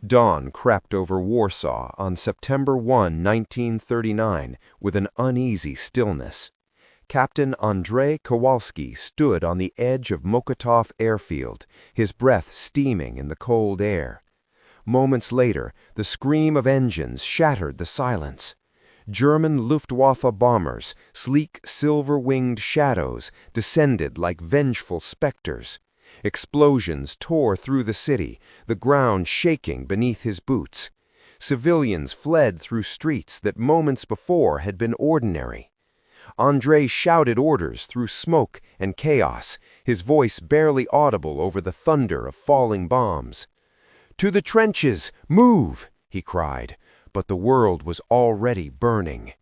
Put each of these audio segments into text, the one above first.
Dawn crept over Warsaw on September 1, 1939, with an uneasy stillness. Captain Andrzej Kowalski stood on the edge of Mokotów airfield, his breath steaming in the cold air. Moments later, the scream of engines shattered the silence. German Luftwaffe bombers, sleek silver-winged shadows, descended like vengeful specters. Explosions tore through the city, the ground shaking beneath his boots. Civilians fled through streets that moments before had been ordinary. Andrzej shouted orders through smoke and chaos, his voice barely audible over the thunder of falling bombs. "To the trenches! Move!" he cried, but the world was already burning.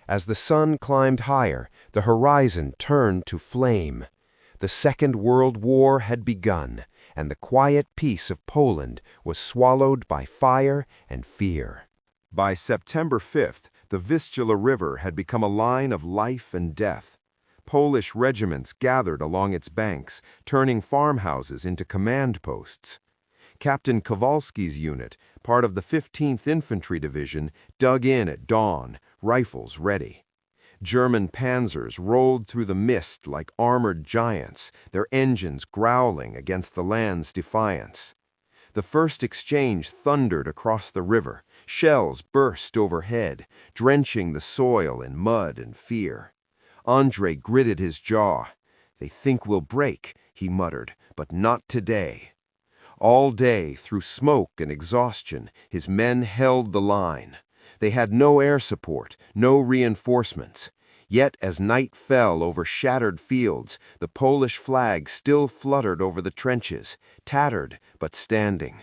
As the sun climbed higher, the horizon turned to flame. The Second World War had begun, and the quiet peace of Poland was swallowed by fire and fear. By September 5th, the Bzura River had become a line of life and death. Polish regiments gathered along its banks, turning farmhouses into command posts. Captain Kowalski's unit, part of the 15th Infantry Division, dug in at dawn, rifles ready. German panzers rolled through the mist like armored giants, their engines growling against the land's defiance. The first exchange thundered across the river. Shells burst overhead, drenching the soil in mud and fear. Andrzej gritted his jaw. "They think we'll break," he muttered, "but not today." All day, through smoke and exhaustion, his men held the line. They had no air support, no reinforcements. Yet as night fell over shattered fields, the Polish flag still fluttered over the trenches, tattered but standing.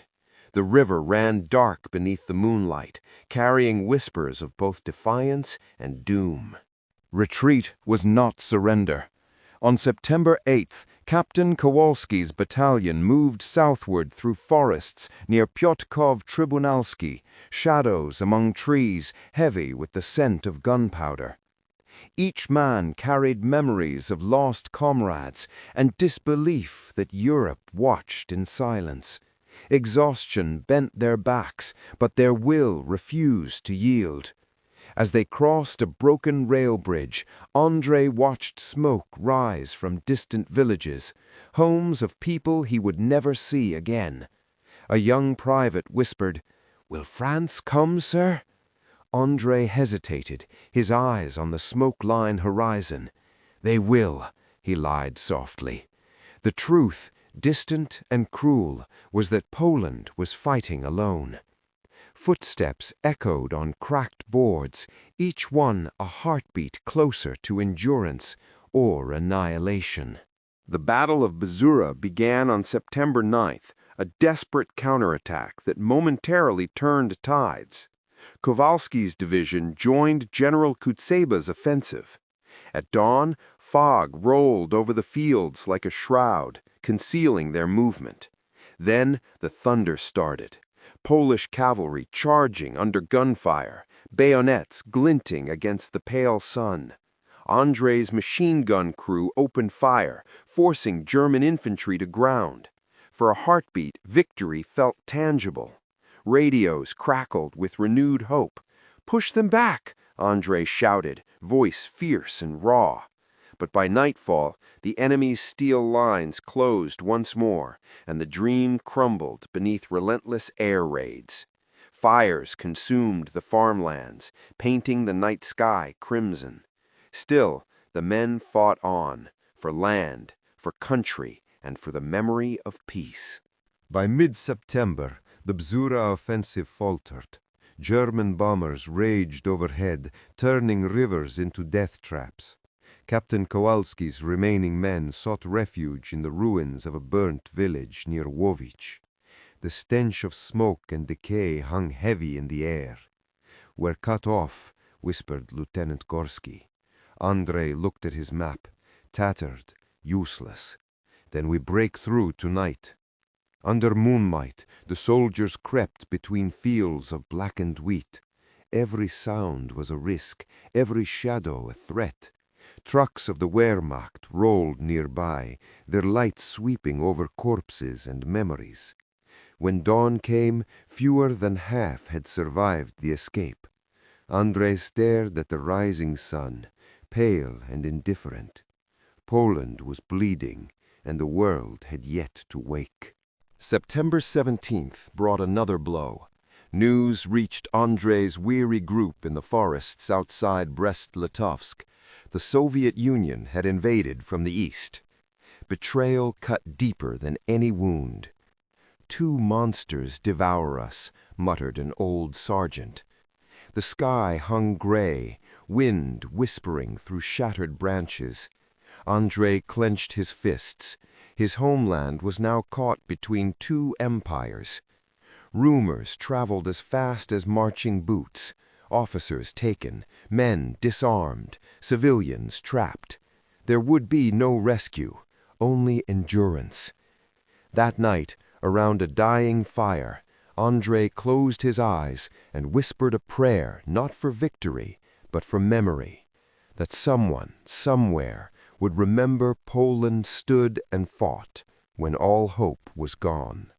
The river ran dark beneath the moonlight, carrying whispers of both defiance and doom. Retreat was not surrender. On September 8th, Captain Kowalski's battalion moved southward through forests near Piotrków Trybunalski, shadows among trees heavy with the scent of gunpowder. Each man carried memories of lost comrades and disbelief that Europe watched in silence. Exhaustion bent their backs, but their will refused to yield. As they crossed a broken rail bridge, Andrzej watched smoke rise from distant villages, homes of people he would never see again. A young private whispered, "Will France come, sir?" Andrzej hesitated, his eyes on the smoke-line horizon. "They will," he lied softly. The truth, distant and cruel, was that Poland was fighting alone. Footsteps echoed on cracked boards, each one a heartbeat closer to endurance or annihilation. The Battle of Bzura began on September 9th, a desperate counterattack that momentarily turned tides. Kowalski's division joined General Kutseba's offensive. At dawn, fog rolled over the fields like a shroud, concealing their movement. Then the thunder started. Polish cavalry charging under gunfire, bayonets glinting against the pale sun. Andrzej's machine gun crew opened fire, forcing German infantry to ground. For a heartbeat, victory felt tangible. Radios crackled with renewed hope. "Push them back!" Andrzej shouted, voice fierce and raw. But by nightfall, the enemy's steel lines closed once more, and the dream crumbled beneath relentless air raids. Fires consumed the farmlands, painting the night sky crimson. Still, the men fought on, for land, for country, and for the memory of peace. By mid-September, the Bzura offensive faltered. German bombers raged overhead, turning rivers into death traps. Captain Kowalski's remaining men sought refuge in the ruins of a burnt village near Łowicz. The stench of smoke and decay hung heavy in the air. "We're cut off," whispered Lieutenant Gorski. Andrzej looked at his map, tattered, useless. "Then we break through tonight." Under moonlight, the soldiers crept between fields of blackened wheat. Every sound was a risk, every shadow a threat. Trucks of the Wehrmacht rolled nearby, their lights sweeping over corpses and memories. When dawn came, fewer than half had survived the escape. Andrzej stared at the rising sun, pale and indifferent. Poland was bleeding, and the world had yet to wake. September 17th brought another blow. News reached Andrzej's weary group in the forests outside Brest-Litovsk. The Soviet Union had invaded from the east. Betrayal cut deeper than any wound. "Two monsters devour us," muttered an old sergeant. The sky hung gray, wind whispering through shattered branches. Andrzej clenched his fists. His homeland was now caught between two empires. Rumors traveled as fast as marching boots. Officers taken, men disarmed, civilians trapped. There would be no rescue, only endurance. That night, around a dying fire, Andrzej closed his eyes and whispered a prayer not for victory, but for memory, that someone, somewhere, would remember Poland stood and fought when all hope was gone.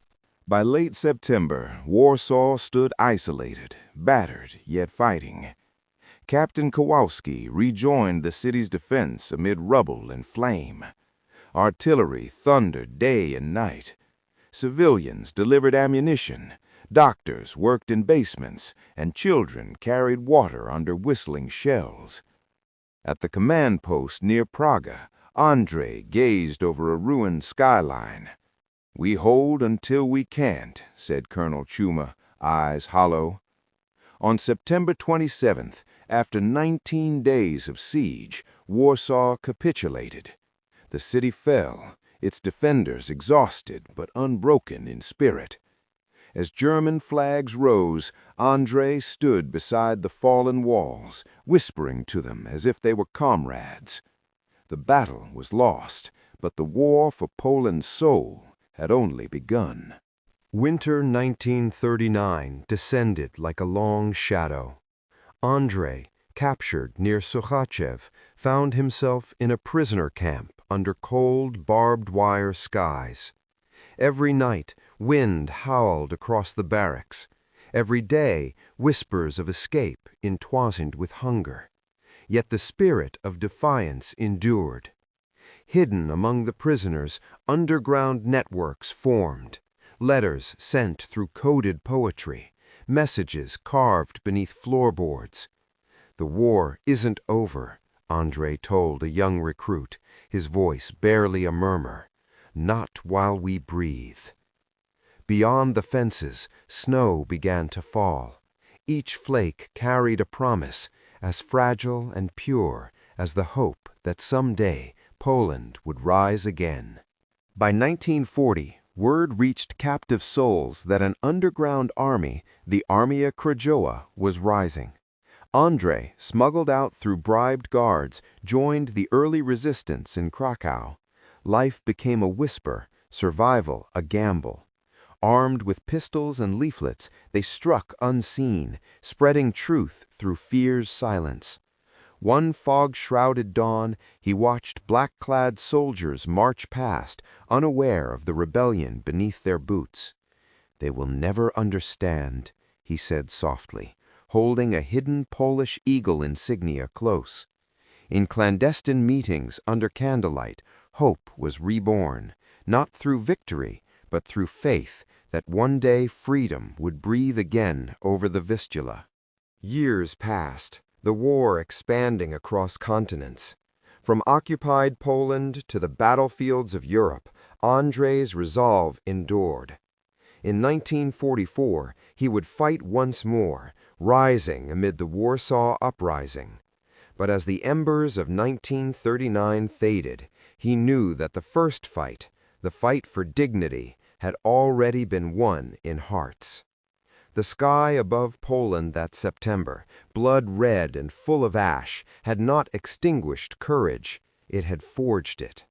By late September, Warsaw stood isolated, battered, yet fighting. Captain Kowalski rejoined the city's defense amid rubble and flame. Artillery thundered day and night. Civilians delivered ammunition. Doctors worked in basements, and children carried water under whistling shells. At the command post near Praga, Andrzej gazed over a ruined skyline. "We hold until we can't," said Colonel Chuma, eyes hollow. On September 27th, after 19 days of siege, Warsaw capitulated. The city fell, its defenders exhausted but unbroken in spirit. As German flags rose, Andrzej stood beside the fallen walls, whispering to them as if they were comrades. The battle was lost, but the war for Poland's soul had only begun. Winter 1939 descended like a long shadow. Andrzej, captured near Sochachev, found himself in a prisoner camp under cold, barbed wire skies. Every night, wind howled across the barracks. Every day, whispers of escape entwined with hunger. Yet the spirit of defiance endured. Hidden among the prisoners, underground networks formed. Letters sent through coded poetry. Messages carved beneath floorboards. "The war isn't over," Andrzej told a young recruit, his voice barely a murmur. "Not while we breathe." Beyond the fences, snow began to fall. Each flake carried a promise, as fragile and pure as the hope that someday Poland would rise again. By 1940, word reached captive souls that an underground army, the Armia Krajowa, was rising. Andrzej, smuggled out through bribed guards, joined the early resistance in Krakow. Life became a whisper, survival a gamble. Armed with pistols and leaflets, they struck unseen, spreading truth through fear's silence. One fog-shrouded dawn, he watched black-clad soldiers march past, unaware of the rebellion beneath their boots. "They will never understand," he said softly, holding a hidden Polish eagle insignia close. In clandestine meetings under candlelight, hope was reborn, not through victory, but through faith that one day freedom would breathe again over the Vistula. Years passed, the war expanding across continents. From occupied Poland to the battlefields of Europe, Andrzej's resolve endured. In 1944, he would fight once more, rising amid the Warsaw Uprising. But as the embers of 1939 faded, he knew that the first fight, the fight for dignity, had already been won in hearts. The sky above Poland that September, blood-red and full of ash, had not extinguished courage, it had forged it.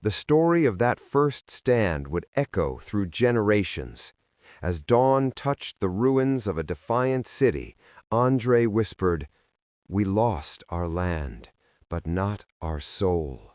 The story of that first stand would echo through generations. As dawn touched the ruins of a defiant city, Andrzej whispered, "We lost our land, but not our soul."